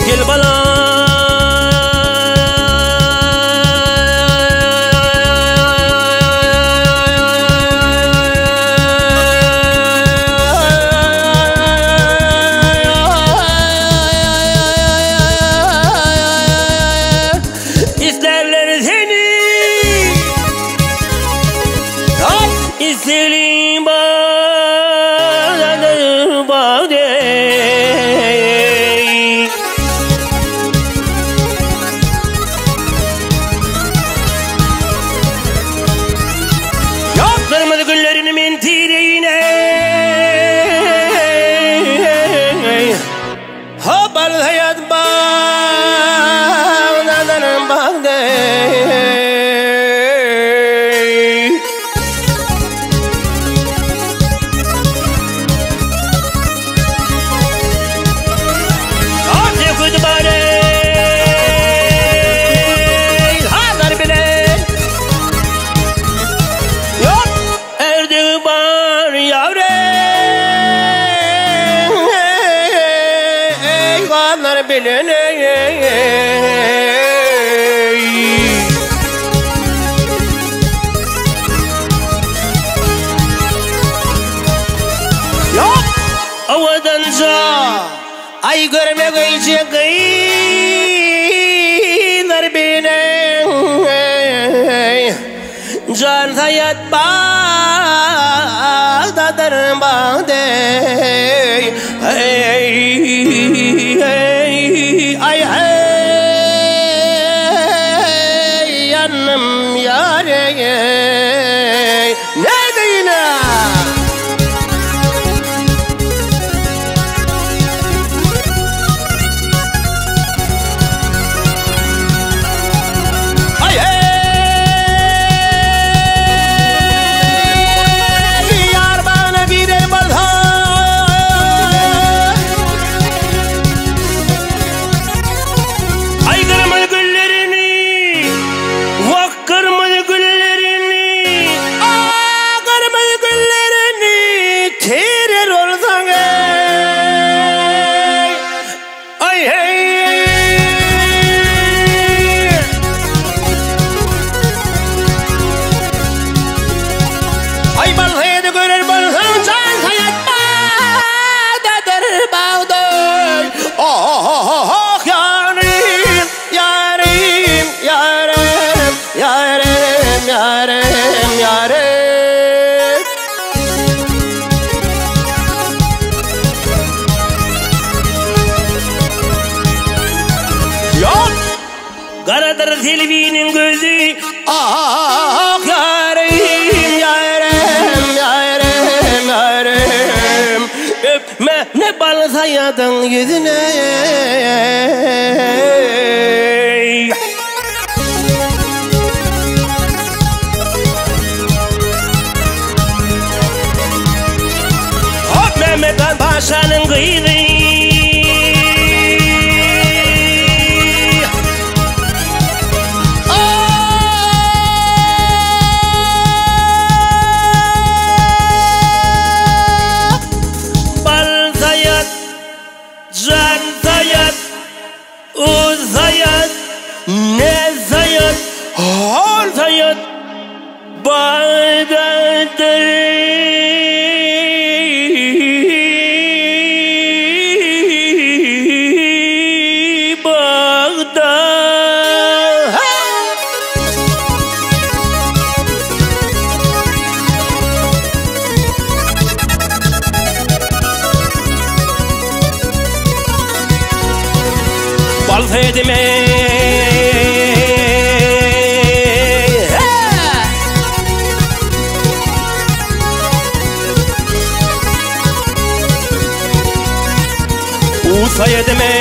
gel bana. İsterler seni, İsterim bağdadır bağde. Yaptırmadı güllerini mentireyine. Hopal hayat bağdadır bağde. Yok avadanca ay görmek için kıyılar beni. Can hayat bağdadır bağde. Ay hey yanım yâre ne diyeyim? Ay hey yar bana gider balha. Ay kırmadı güllerini, vak kırmadı güllerini. Aa kırmadı güllerini, terer olsan ey. Ay hey. Ay balhaya da görer balhan can hayat bağdadır bağdır. Oh yarim yarim yarim yarim yarim yarim. Yok karadır Selvi'nin gözü. Yarim yarim yarim yarim. Öpme ne bal hayatın yüzüne. Hop Mehmet Han Paşa'nın kıydı. Bal hayat, can hayat, uz hayat, ne hayat, hor hayat bağdadır. Bal fedime Usa yedime